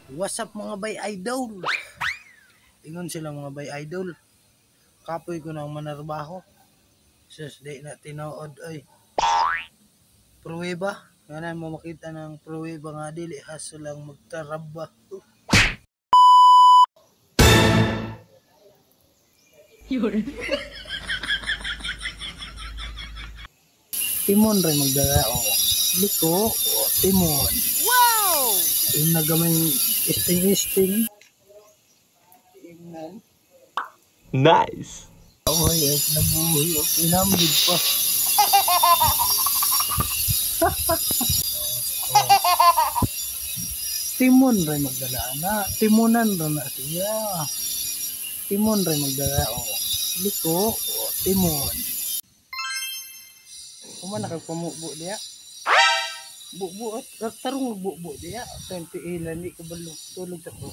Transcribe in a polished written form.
What's up mga bay idol? Ingon sila mga bay idol. Kapoy ko ng manarbaho. Sus, di na tinood ay. Pruweba. Nganan mo makita ng pruweba nga dili haso lang magtaraba. Yun. Timon rin magdala o. Liko o timon. Wow! Yung nagamay isting-isting. Tingnan. Nice! Oy, ay nabuhay o. Inamig pa. Timon rin magdala na. Timonan rin na siya. Timon rin magdala o. Liko o timon. Kuman nakagpamubo diya. Bubo at tarong bubo diya. Tanti ilan di kabalo tulog ako.